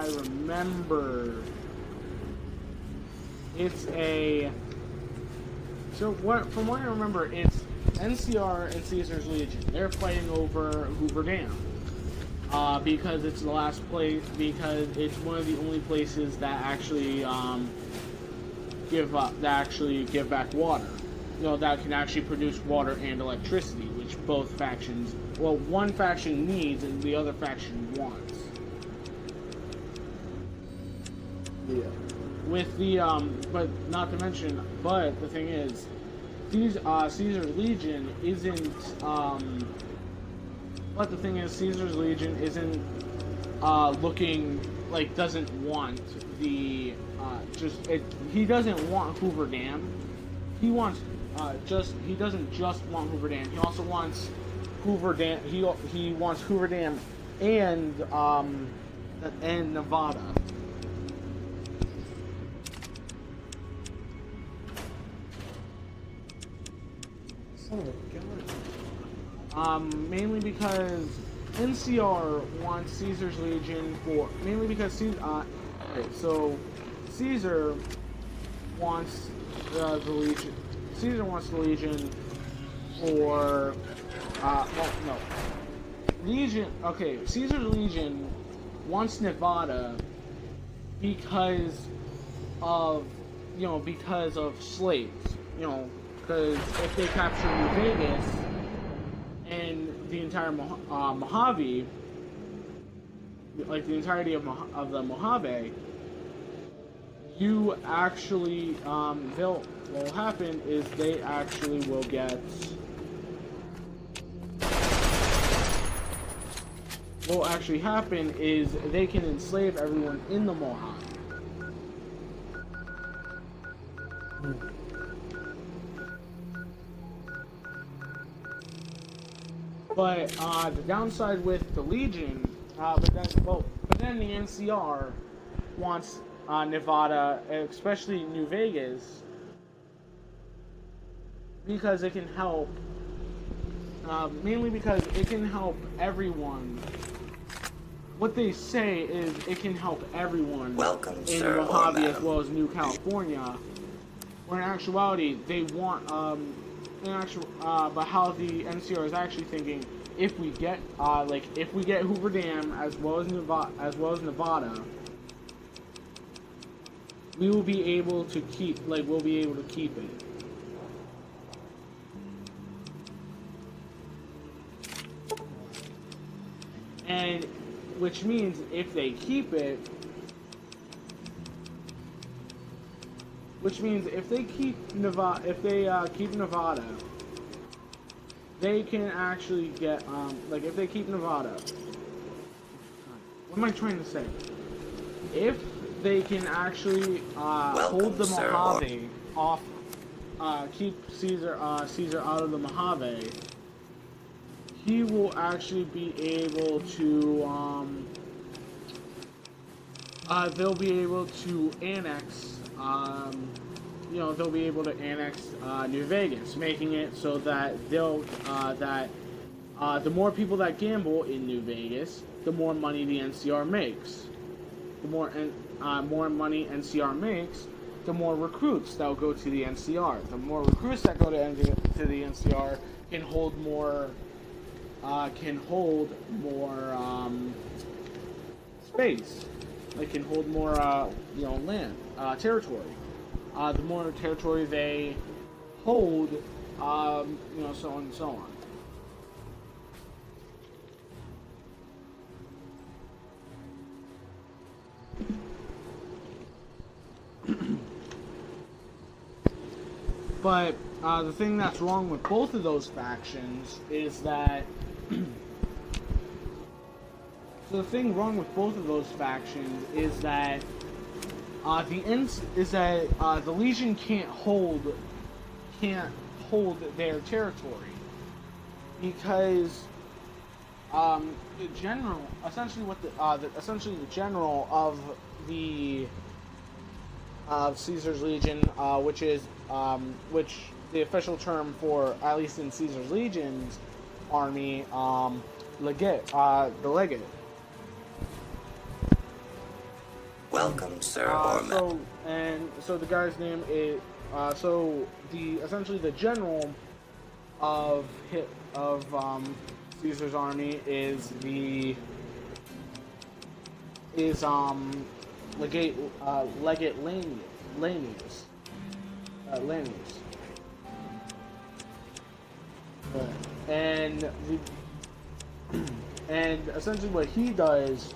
I remember, it's a... So from what I remember, it's NCR and Caesar's Legion. They're fighting over Hoover Dam. Because it's the last place, because it's one of the only places that actually give back water. You know, that can actually produce water and electricity, which both factions, well, one faction needs and the other faction wants. Yeah. With the but not to mention, but the thing is, Caesar's Legion isn't But the thing is, Caesar's Legion isn't looking like, doesn't want the he doesn't want Hoover Dam. He wants he doesn't just want Hoover Dam. He also wants Hoover Dam. He wants Hoover Dam and Nevada. Son of a gun. Mainly because NCR wants Caesar's Legion for, mainly because okay, so Caesar wants the Legion. Caesar wants the Legion for well, no. Legion, okay, Caesar's Legion wants Nevada because of, because of slaves, because if they capture New Vegas and the entire Mojave, like the entirety of the Mojave, you actually, what will happen is they actually will get, what will actually happen is they can enslave everyone in the Mojave. But the downside with the Legion, but then the NCR wants Nevada, especially New Vegas, because it can help. Mainly because it can help everyone. What they say is it can help everyone in the Mojave as well as New California. Where in actuality they want. But how the NCR is actually thinking, if we get Hoover Dam as well as Nevada, we will be able to keep it. And which means if they keep it, keep Nevada, they can actually get, if they keep Nevada, what am I trying to say? If they can actually hold the Mojave off, keep Caesar out of the Mojave, he will actually be able to, they'll be able to annex, they'll be able to annex New Vegas, making it so that the more people that gamble in New Vegas, the more money the NCR makes. The more money NCR makes, the more recruits that will go to the NCR. The more recruits that go to the NCR can hold more space. They can hold more land, territory. The more territory they hold, so on and so on. But the thing that's wrong with both of those factions is that the the Legion can't hold their territory because the general, essentially the general of Caesar's Legion, which the official term for, at least in Caesar's Legion's army, the legate. Welcome, Sir Horman. So the guy's name is essentially the general of Caesar's army is Legate Lanius. Lanius. And essentially what he does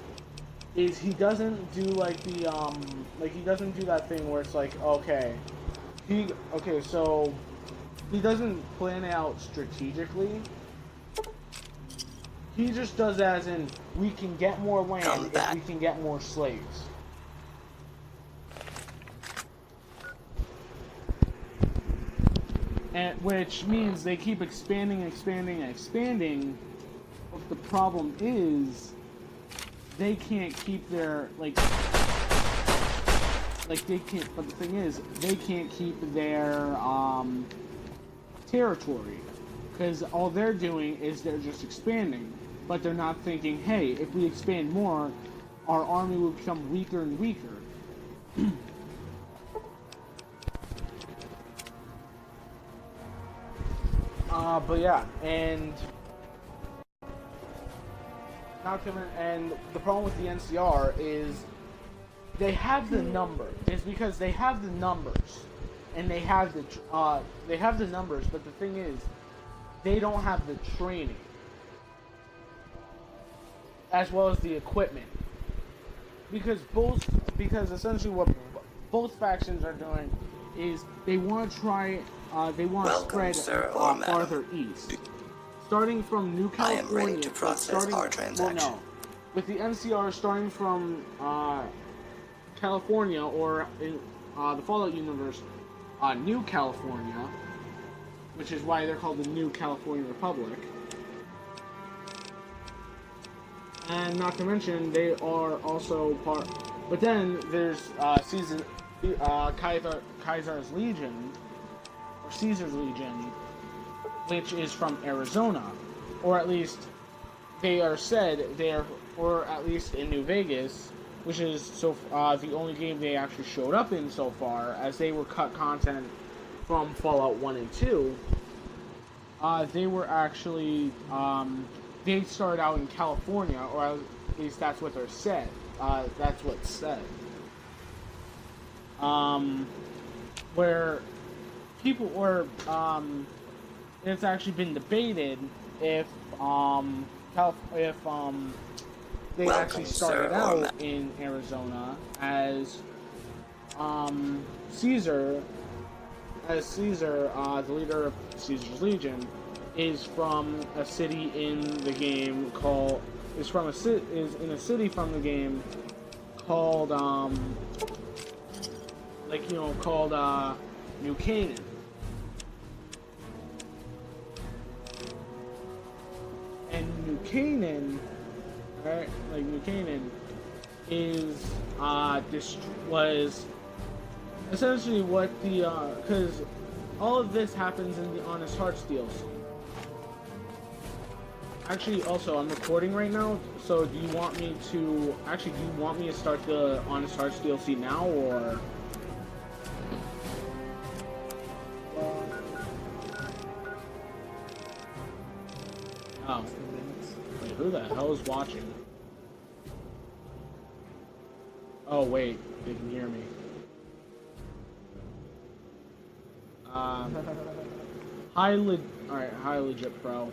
is he doesn't do he doesn't do that thing where it's like, so he doesn't plan it out strategically. He just does as in, we can get more land if we can get more slaves. And which means they keep expanding. But the problem is, they can't keep their they can't. But the thing is, they can't keep their territory, because all they're doing is they're just expanding, but they're not thinking, hey, if we expand more, our army will become weaker and weaker. But yeah, and the problem with the NCR is they have the number. It's because they have the numbers, and they have the numbers. But the thing is, they don't have the training, as well as the equipment. Because essentially what both factions are doing is they want to spread farther east. Starting from New California. I am ready to process our transaction. Well, no. With the NCR starting from California, or in the Fallout universe, New California, which is why they're called the New California Republic. And not to mention, they are also part. But then there's Caesar's Legion, or Caesar's Legion, which is from Arizona, or at least they are said or at least in New Vegas, which is the only game they actually showed up in so far, as they were cut content from Fallout 1 and 2. They were actually they started out in California, or at least that's what they're said. That's what's said. Where people were, it's actually been debated if they actually started out in Arizona as Caesar, the leader of Caesar's Legion, is from a city in the game called is in a city from the game called New Canaan. And New Canaan, right? Like New Canaan is was essentially what the because all of this happens in the Honest Hearts DLC. Actually, also, I'm recording right now, so do you want me to start the Honest Hearts DLC now, or? Oh. Wait, who the hell is watching? Oh, wait, they can hear me. Hi Legit Pro.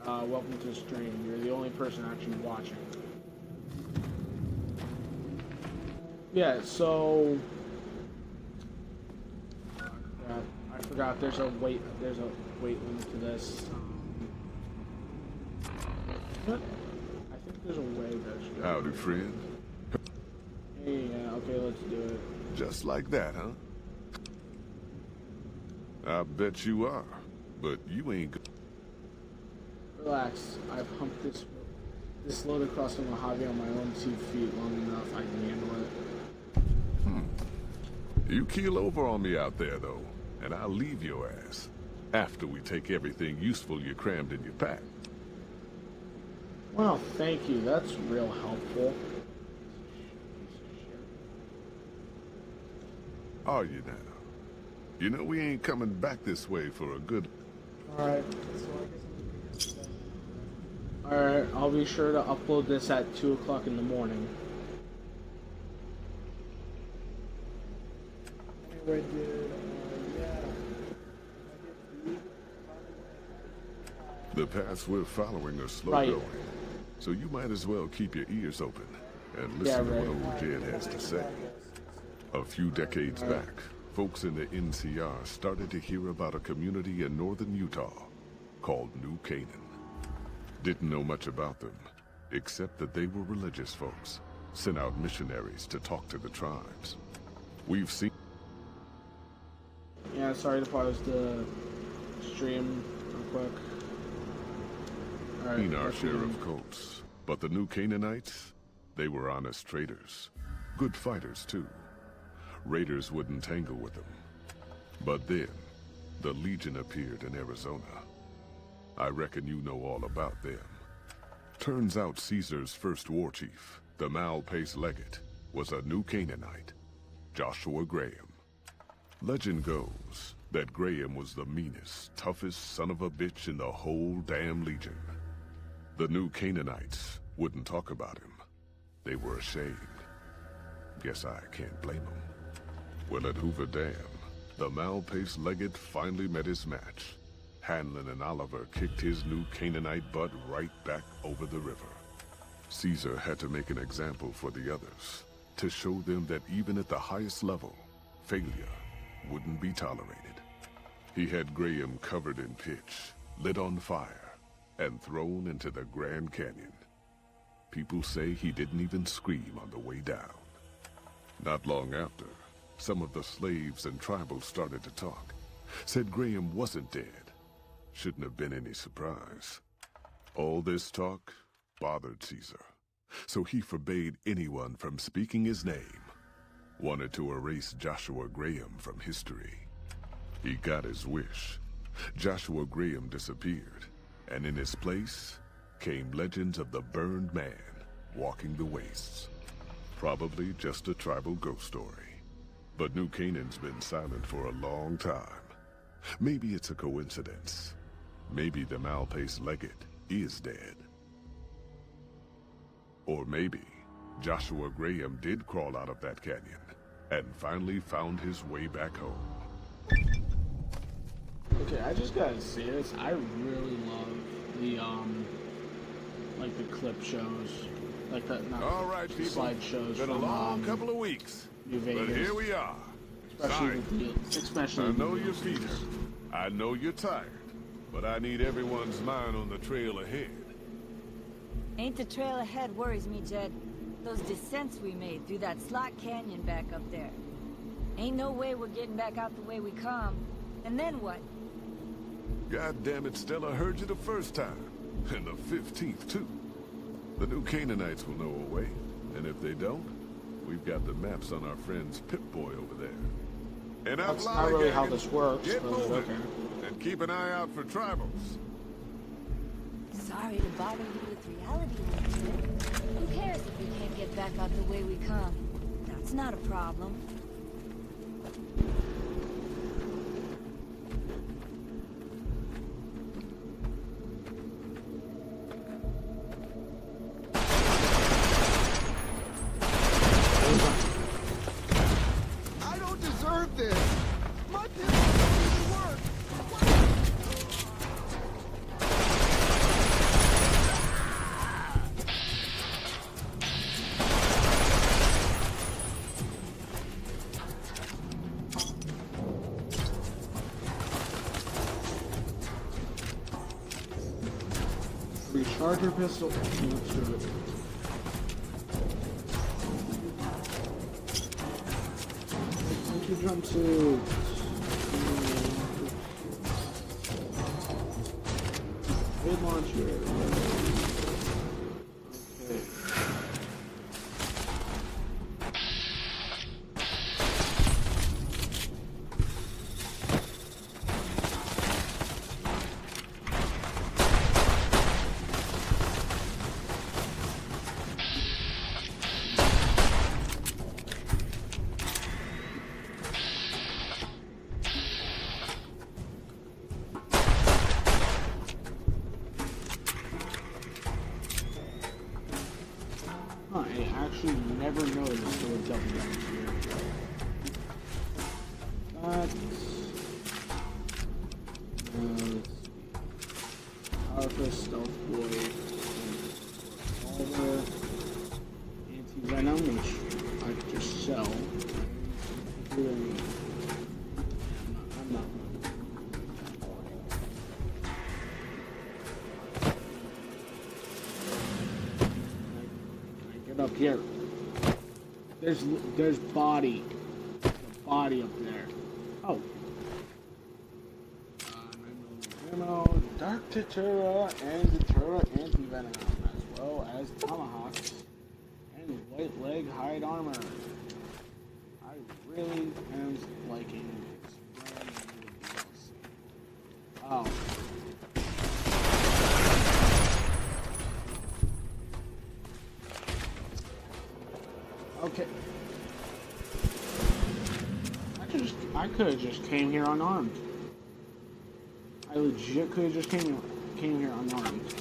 Welcome to the stream. You're the only person actually watching. Yeah, so I forgot there's a weight limit to this. I think there's a way that Howdy, friend. Hey, yeah, okay, let's do it. Just like that, huh? I bet you are, but you ain't good. Relax, I've humped this load across the Mojave on my own 2 feet long enough. I can handle it. You keel over on me out there, though, and I'll leave your ass after we take everything useful you crammed in your pack. Well, thank you. That's real helpful. are you now? You know we ain't coming back this way for a good... Alright. Alright, I'll be sure to upload this at 2 o'clock in the morning. Anyway, dude, The paths we're following are slow Right. going, so you might as well keep your ears open and listen to what old Jed has to say. A few decades back, folks in the NCR started to hear about a community in northern Utah called New Canaan. Didn't know much about them, except that they were religious folks, sent out missionaries to talk to the tribes. We've seen... Yeah, sorry to pause the stream real quick. Seen our share of cults, but the New Canaanites, they were honest traders. Good fighters, too. Raiders wouldn't tangle with them. But then, the Legion appeared in Arizona. I reckon you know all about them. Turns out Caesar's first war chief, the Malpais Legate, was a New Canaanite, Joshua Graham. Legend goes that Graham was the meanest, toughest son of a bitch in the whole damn Legion. The New Canaanites wouldn't talk about him. They were ashamed. Guess I can't blame them. Well, at Hoover Dam, the Malpais Legate finally met his match. Hanlon and Oliver kicked his New Canaanite butt right back over the river. Caesar had to make an example for the others, to show them that even at the highest level, failure wouldn't be tolerated. He had Graham covered in pitch, lit on fire, and thrown into the Grand Canyon. People say he didn't even scream on the way down. Not long after, some of the slaves and tribals started to talk. Said Graham wasn't dead. Shouldn't have been any surprise. All this talk bothered Caesar, so he forbade anyone from speaking his name. Wanted to erase Joshua Graham from history. He got his wish. Joshua Graham disappeared, and in his place came legends of the Burned Man walking the wastes. Probably just a tribal ghost story. But New Canaan's been silent for a long time. Maybe it's a coincidence. Maybe the Malpais Legate is dead. Or maybe Joshua Graham did crawl out of that canyon and finally found his way back home. Okay, I just gotta say this. I really love the like the clip shows, like the All right, people. slideshows Been a from long couple of weeks, New Vegas. but here we are. Especially Sorry. especially I know the your feet hurt. I know you're tired, but I need everyone's mind on the trail ahead. Ain't the trail ahead worries me, Jed. Those descents we made through that slot canyon back up there. Ain't no way we're getting back out the way we come. And then what? God damn it, Stella, heard you the first time. And the 15th, too. The New Canaanites will know a way. And if they don't, we've got the maps on our friend's Pip-Boy over there. And That's not really how this works, Get but moving. okay. And keep an eye out for tribals. Sorry to bother you with reality, Jed. Who cares if we can't get back out the way we come? That's not a problem. I don't deserve this! My pistol doesn't work! Recharge your pistol. Let's do it. Thank you, jumpsuits. Good launcher. Okay. Huh, I actually never noticed there were double guns here. Let's see. Powerful Stealth Boy. Revolver. Anti-Venom, which I could just sell. I'm not. Get up here. There's body. The body up there. Oh. Ammo, Dark Datura and Datura Anti-Venom, as well as Tomahawks and White Leg Hide Armor. I really am liking this brand new DLC. Oh. Okay. I could have just came here unarmed. I legit could have just came here unarmed.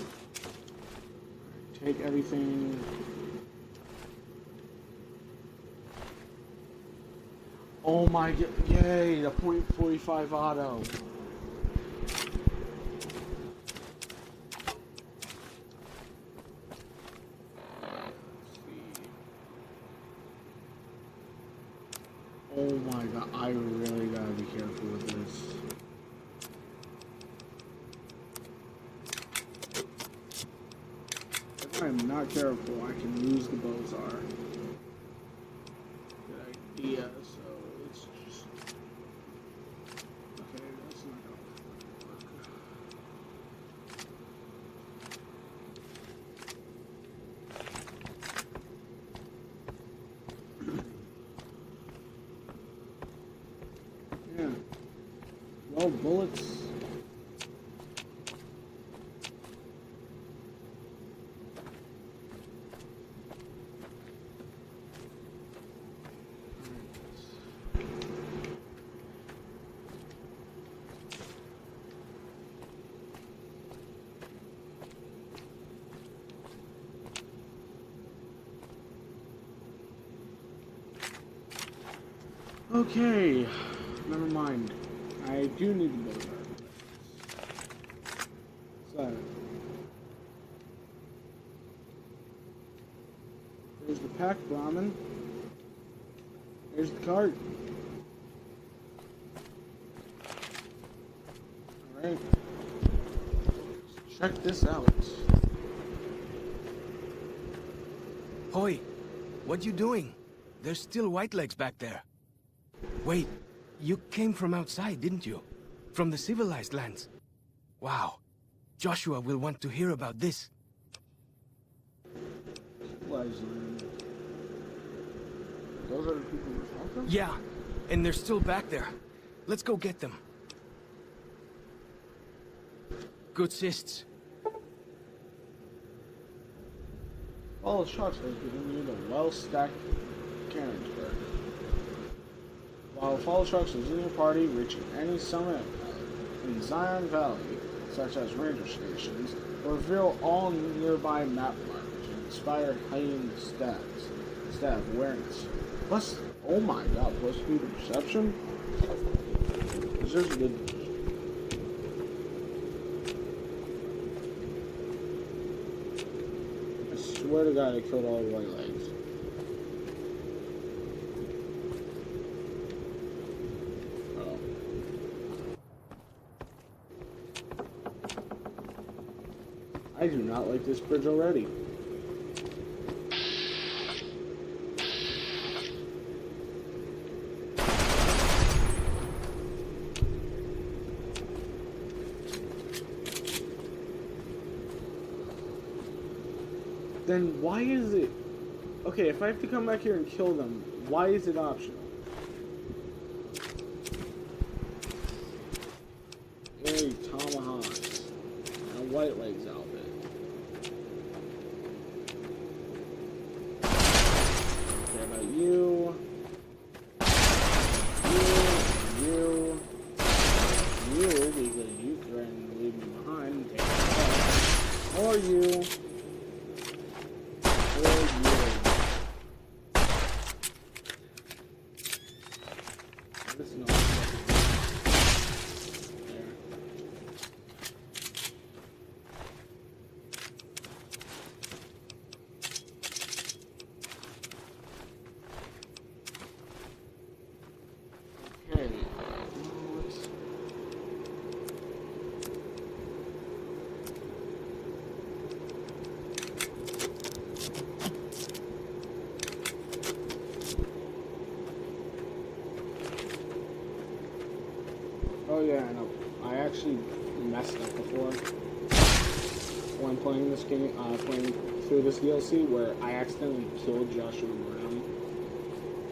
Take everything. Oh my god! Yay! The .45 auto. Oh my god, I really gotta be careful with this. If I'm not careful, I can lose the Bozar. Good idea, so let's just... Okay, that's not gonna work. Yeah. Well, bullets. Okay, never mind. I do need the Bozar. So, there's the pack Brahmin. There's the cart. Alright. Check this out. Hoy, what you doing? There's still White Legs back there. Wait, you came from outside, didn't you? From the civilized lands. Wow. Joshua will want to hear about this. Those are the people we're talking? Yeah, and they're still back there. Let's go get them. Good cysts. Follow trucks has given you the well-stacked Carriageburg. While follow trucks is in your party, reaching any summit in Zion Valley, such as ranger stations, will reveal all nearby map markers and inspire heightened staff awareness. Plus, oh my god, plus speed of perception? This is good. I swear to god I killed all the White Legs. I do not like this bridge already. Then why is it... Okay, if I have to come back here and kill them, why is it optional? Hey, Tomahawks. And White Legs outfit. Okay, about you. You, because you threatened to leave me behind. Take it. Or you. Or you. Oh yeah, I know. I actually messed up before when playing this game, playing through this DLC, where I accidentally killed Joshua Brown,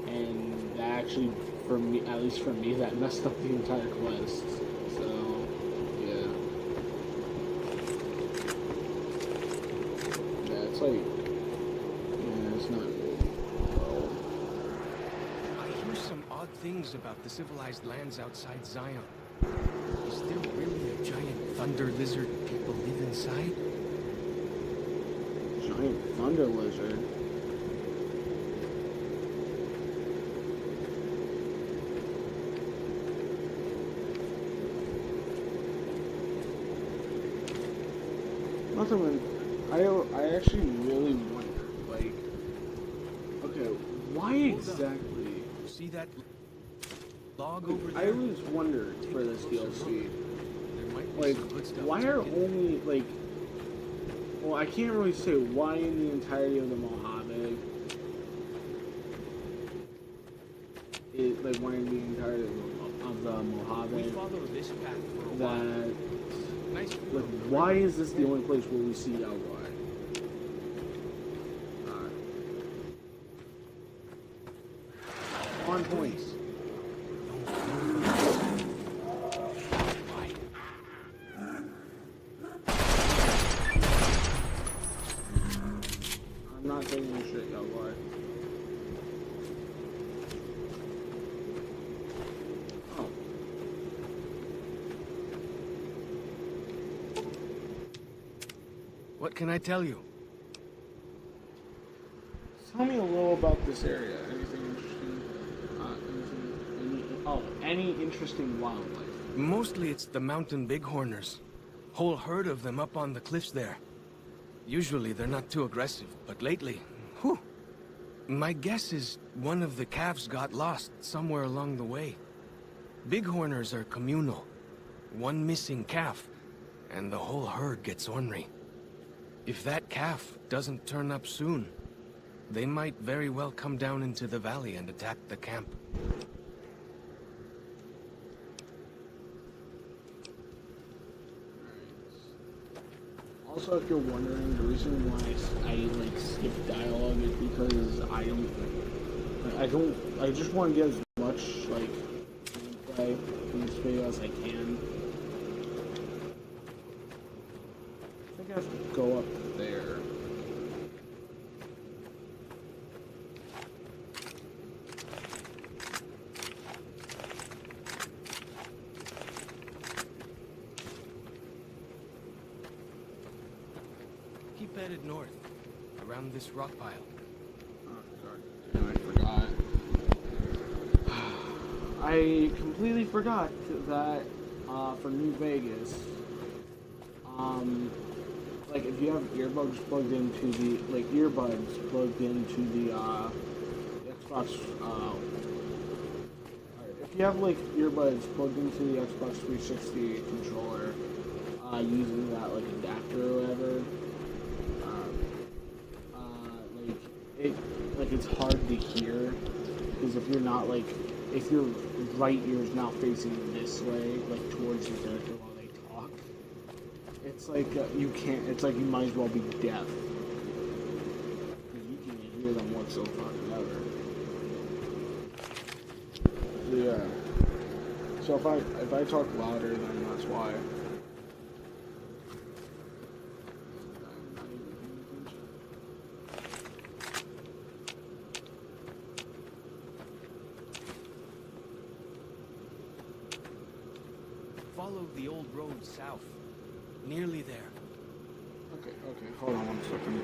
and that actually, for me, at least for me, that messed up the entire quest. So, yeah. Yeah, it's like, yeah, it's not good. Well, I hear some odd things about the civilized lands outside Zion. Is there really a giant thunder lizard people live inside? giant thunder lizard. Nothing. I actually really wonder, like, okay, why exactly? See that log over there? I always wondered for this DLC, There might be like, some good stuff why tucked are in there. only, like, well, I can't really say why in the entirety of the Mojave, like, why in the entirety of the We Mojave, follow this path for a while. that, Nice like, view of the why river. is this the only place where we see Yao Guai? On point. Why? I'm not taking this shit, Yao Guai. Oh. What can I tell you? Tell me a little about this area. Anything interesting? Any interesting wildlife? Mostly it's the mountain bighorners. Whole herd of them up on the cliffs there. Usually they're not too aggressive, but lately, whew. My guess is one of the calves got lost somewhere along the way. Bighorners are communal. One missing calf, and the whole herd gets ornery. If that calf doesn't turn up soon, they might very well come down into the valley and attack the camp. Also, if you're wondering, the reason why I like skip dialogue is because I just want to get as much like gameplay in this video as I can. I think I have to go up there. Keep headed north, around this rock pile. Oh, sorry. I forgot. I completely forgot that for New Vegas, like if you have earbuds plugged into the Xbox, if you have like earbuds plugged into the Xbox 360 controller, using that like adapter or whatever, it's hard to hear because if you're not like if your right ear is not facing this way, like towards the character while they talk, it's like you can't. It's like you might as well be deaf because you can hear them once so fucking ever. So, yeah. So if I talk louder, then that's why. Follow the old road south. Nearly there. Okay, hold on 1 second.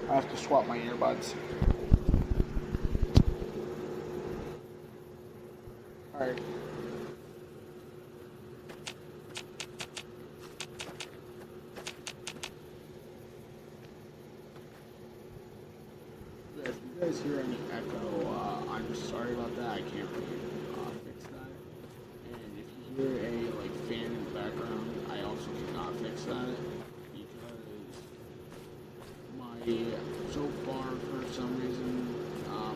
I have to swap my earbuds. Alright. Yeah, if you guys hear any echo, I'm sorry about that. I can't really fix that. And if you hear a like fan in the background, I also cannot fix that because so far for some reason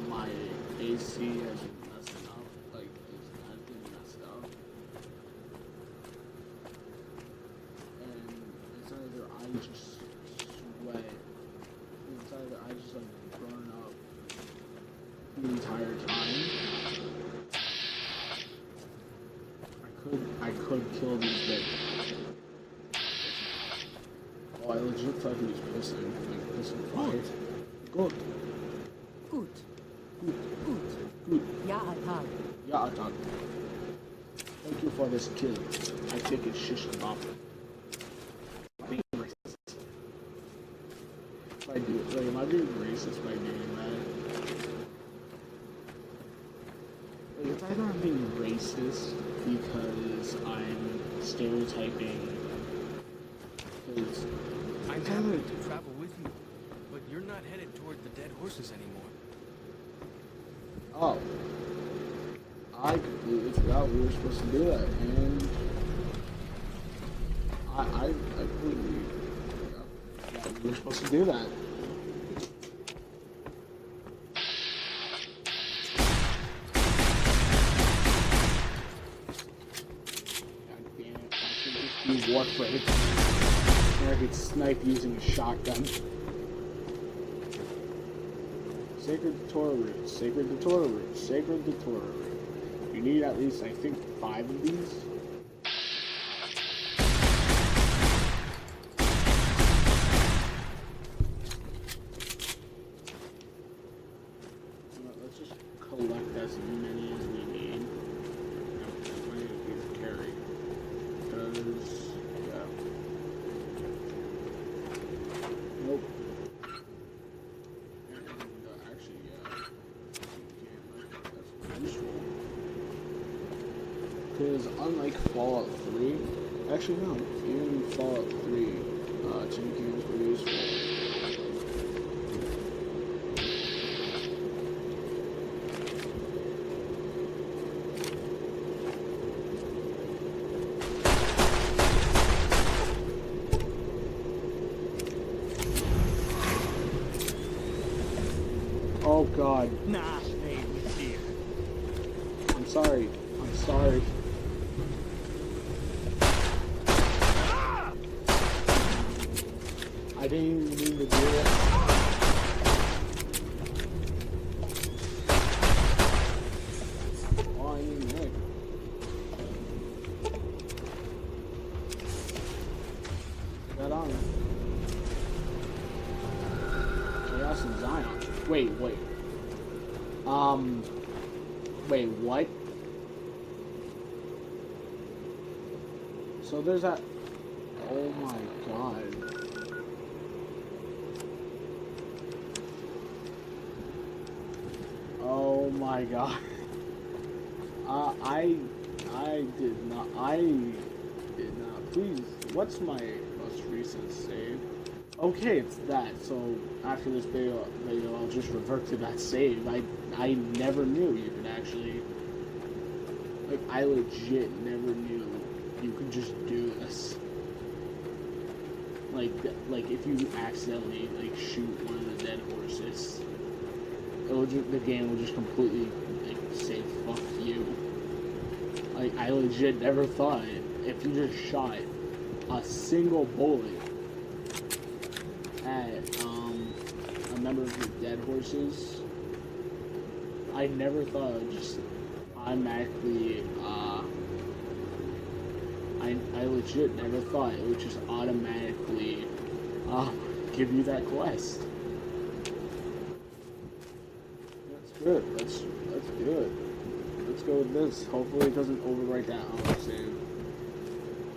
my AC has been messing up. Like has been just sweat inside. I just like burn up the entire time. I could kill these bits. Oh, I legit thought he was pissing. Like, pissing fire. Good. Gut. Good. Gut. Good. Ja, Atal. Yeah, Atan. Thank you for this kill. I take it shish kebab. Being racist. If I do, like, am I being racist by doing that? Like, it's either I'm being racist because I'm stereotyping. Because I'm happy to travel with you, but you're not headed toward the dead horses anymore. oh, I completely forgot we were supposed to do that, and I completely forgot that we were supposed to do that. God damn it! I should just be Warframe. Or I could snipe using a shotgun. Sacred Datora Root, Sacred Datora Root, Sacred Datora Root. You need at least, I think, 5 of these. Let's just collect as many as we need. No, I need a piece of carry. Because, yeah. Nope. Actually, yeah. That's useful. Because unlike Fallout 3, actually no, even Fallout 3, tin cans were useful. Oh god. Nah, hey, here. I'm sorry. I'm sorry. I didn't even mean to do it. Oh, I need Nick. That on. Chaos and Zion. Wait. Wait, what? So there's that. Oh my god. Oh my god. I did not. Please, what's my most recent save? Okay, it's that. So after this video, I'll just revert to that save. I never knew you could actually, like, I legit never knew you could just do this. Like if you accidentally like shoot one of the dead horses, the game will just completely like say fuck you. Like I legit never thought if you just shot a single bullet at a member of the dead horses, I never thought it would just automatically I legit never thought it would just automatically give you that quest. That's good. Let's do it. Let's go with this. Hopefully it doesn't overwrite that autosave.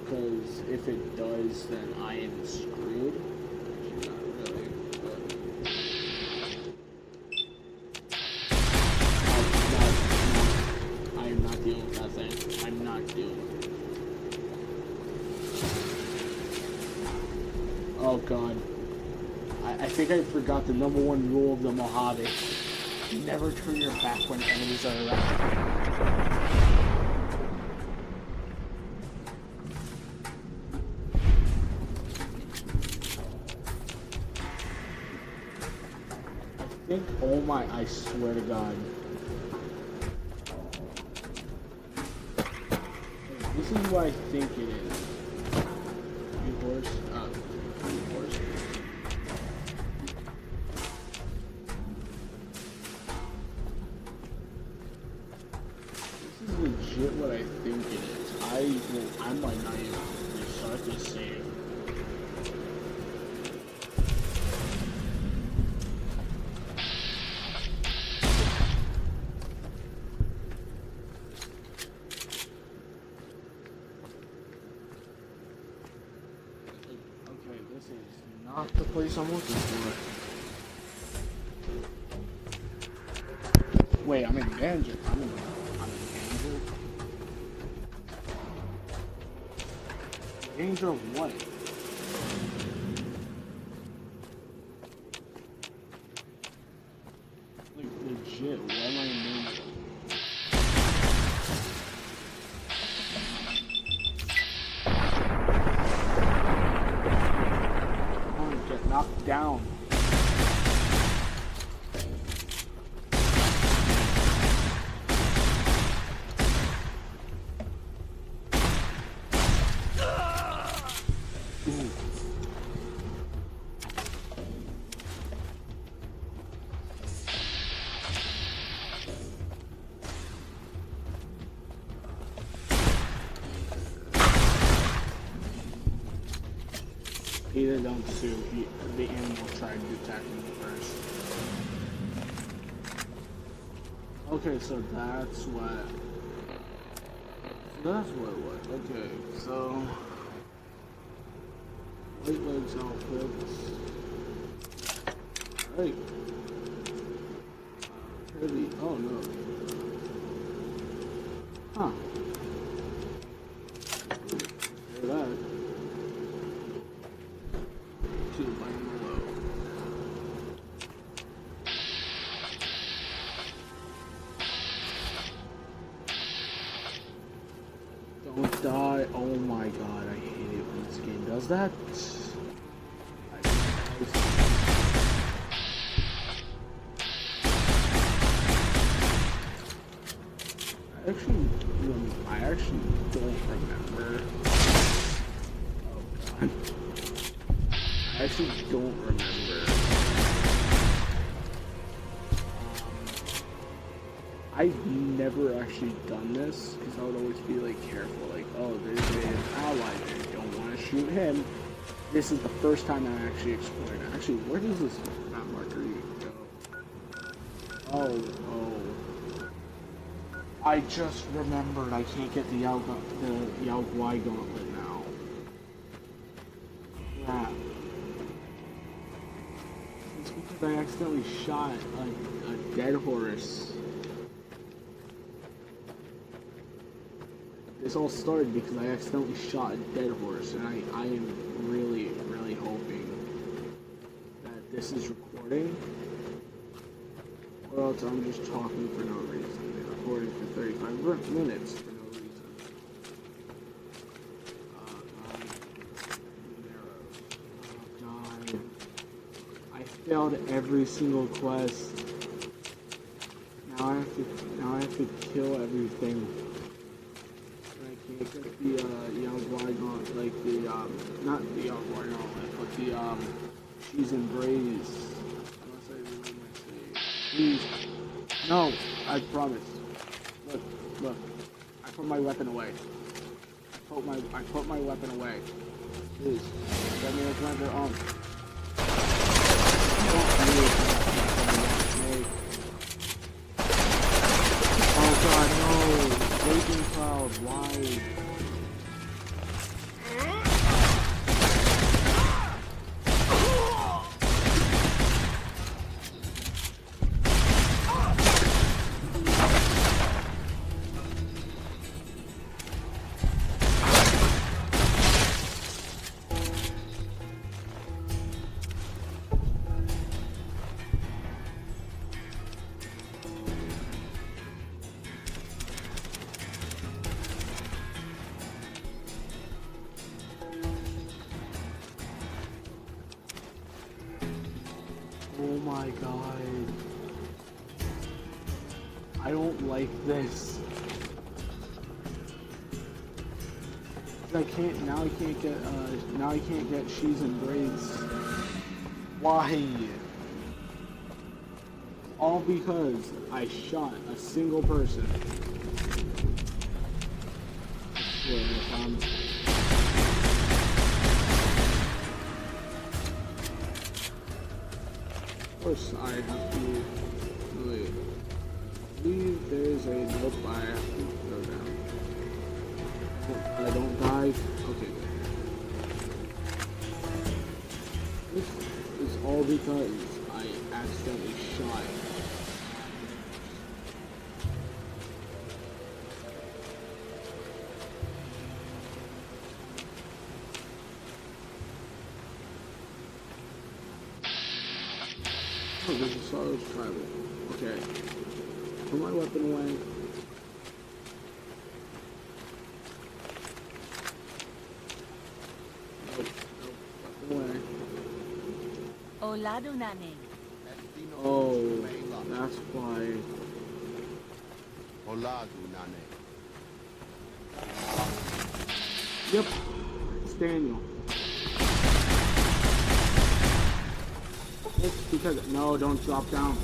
Because if it does, then I am screwed. Actually, not really, but... I am not dealing with that thing. I'm not dealing with it. Oh god. I think I forgot the #1 rule of the Mojave. Never turn your back when enemies are around. Oh my, I swear to God. This is what I think it is. Horse. I might not even restart this save. Okay, this is not the place I'm looking for. Wait, I'm in danger. I'm in danger. Danger of what? Like, legit, what am I in danger of? I'm gonna get knocked down. Either don't sue, the animal tried to attack me first. Okay, so that's what it was. Okay, so white legs outfits. Alright. Heavy. Oh no. Huh. Hear that. To the bottom below. Don't die. Oh my god, I hate it when this game does that. I actually don't remember. Oh god. I actually don't remember. I've never actually done this because I would always be like careful, like, oh, there's an ally there, don't want to shoot him. This is the first time I actually explored it. Actually, where does this map marker go? Oh. I just remembered I can't get the Yao Guai gauntlet now. Yeah. It's because I accidentally shot a dead horse. This all started because I accidentally shot a dead horse, and I am really, really hoping that this is recording, or else I'm just talking for no reason. Recording for 35 minutes for no reason. God. I failed every single quest. Now I have to kill everything. I can't get the Yao Guai gauntlet, like the not the Yao Guai gauntlet, but the Cheese and Braise. Unless I really want to say, please. No, I promise. Look. I put my weapon away. I put my weapon away. Please. Let me render on. Oh god, no! Raging Cloud, why? Oh my god. I don't like this. I can't get Cheese and Braise. Why? All because I shot a single person. I swear, Of course, I have to. Wait. I believe there's a nope. I have to go down. I don't die. Okay, good. This is all because I accidentally shot. Oh, there's a Sorrow's Tribal. Okay. Put my weapon away. Nope, weapon away. Oladunane. Oh, that's why. Oladunane. Yep, it's Daniel. It's because no, don't drop down.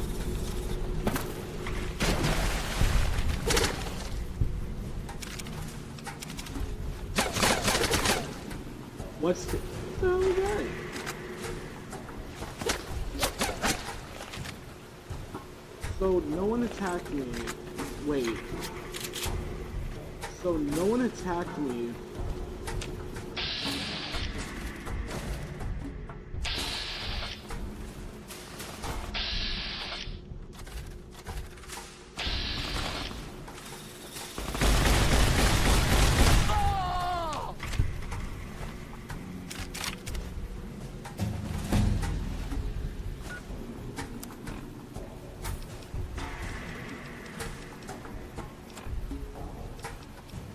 What's the hell is that? So no one attacked me. Wait. So no one attacked me.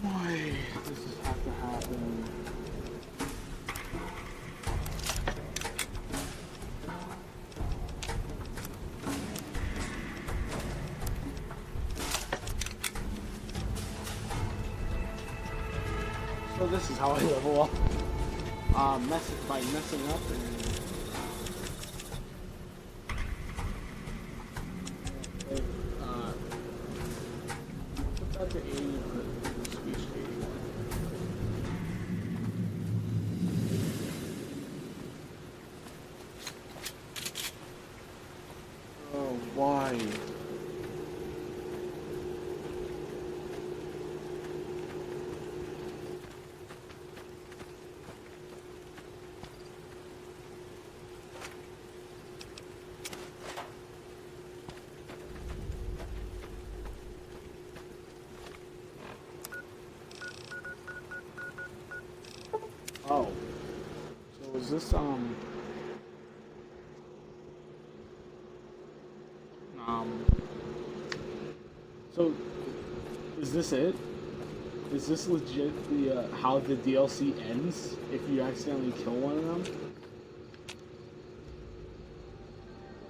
Why does this have to happen? So this is how I level up. By messing up and put that to 80 for speech to 81. Oh, why? Oh. So is this, so is this it? Is this legit the, how the DLC ends if you accidentally kill one of them?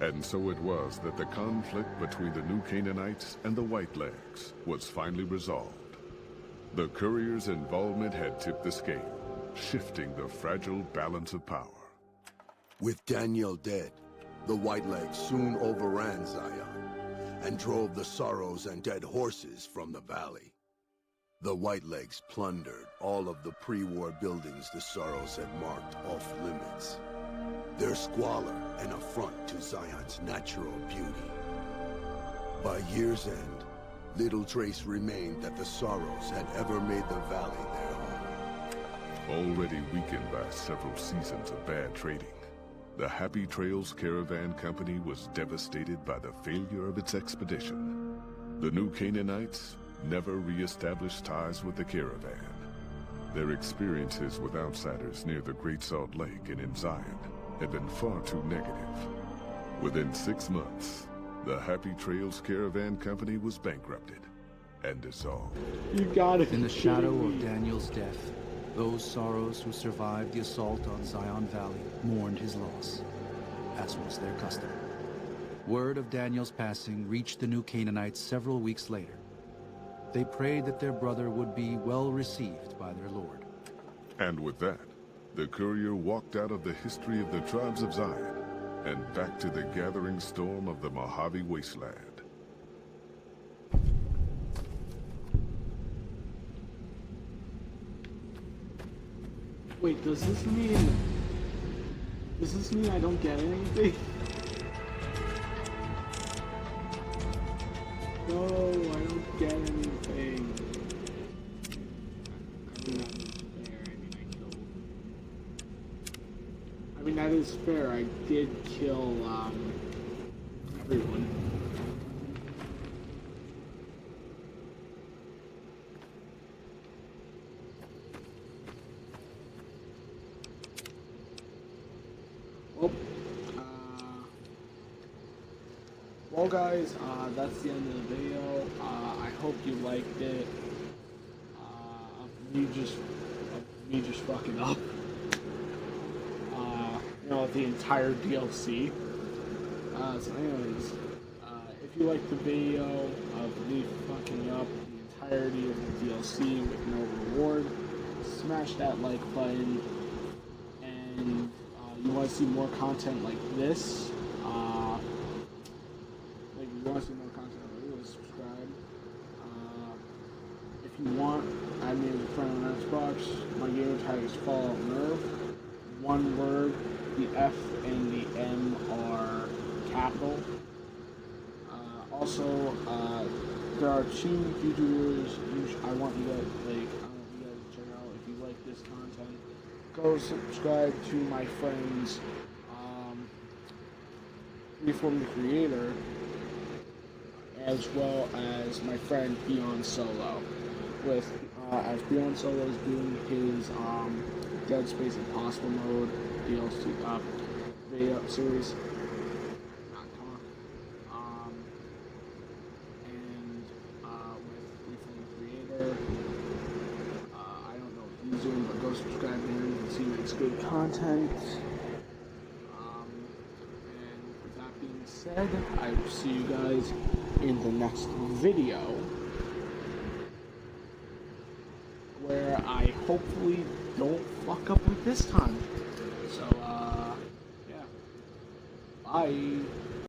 And so it was that the conflict between the New Canaanites and the Whitelegs was finally resolved. The courier's involvement had tipped the scale, shifting the fragile balance of power. With Daniel dead, the Whitelegs soon overran Zion and drove the Sorrows and Dead Horses from the valley. The Whitelegs plundered all of the pre-war buildings the Sorrows had marked off limits. Their squalor an affront to Zion's natural beauty. By year's end, little trace remained that the Sorrows had ever made the valley their home. Already weakened by several seasons of bad trading, the Happy Trails Caravan Company was devastated by the failure of its expedition. The New Canaanites never re-established ties with the caravan. Their experiences with outsiders near the Great Salt Lake and in Zion had been far too negative. Within 6 months, the Happy Trails Caravan Company was bankrupted and dissolved. You got it. In the shadow of Daniel's death, those Sorrows who survived the assault on Zion Valley mourned his loss, as was their custom. Word of Daniel's passing reached the New Canaanites several weeks later. They prayed that their brother would be well received by their lord. And with that, the courier walked out of the history of the tribes of Zion and back to the gathering storm of the Mojave Wasteland. Wait, does this mean I don't get anything? No, I don't get anything. I mean, that is fair. I did kill, everyone. Well, guys, that's the end of the video. I hope you liked it. Me just fucking up. You know, the entire DLC. So anyways, if you liked the video of me fucking up the entirety of the DLC with no reward, smash that like button. And you want to see more content like this, if you want to see more content like this, subscribe. If you want, add me as a friend on Xbox. My gamer tag is Fallout Nerve. One word, the F and the M are capital. Also, there are two YouTubers I want you guys to check out. If you like this content, go subscribe to my friends, Reform the Creator, as well as my friend Beyond Solo. With as Beyond Solo is doing his Dead Space Impossible mode DLC video series. And with Reform the Creator, I don't know what he's doing, but go subscribe to him and see it's good content. And with that being said, I will see you guys in the next video, where I hopefully don't fuck up like this time. So, yeah. Bye.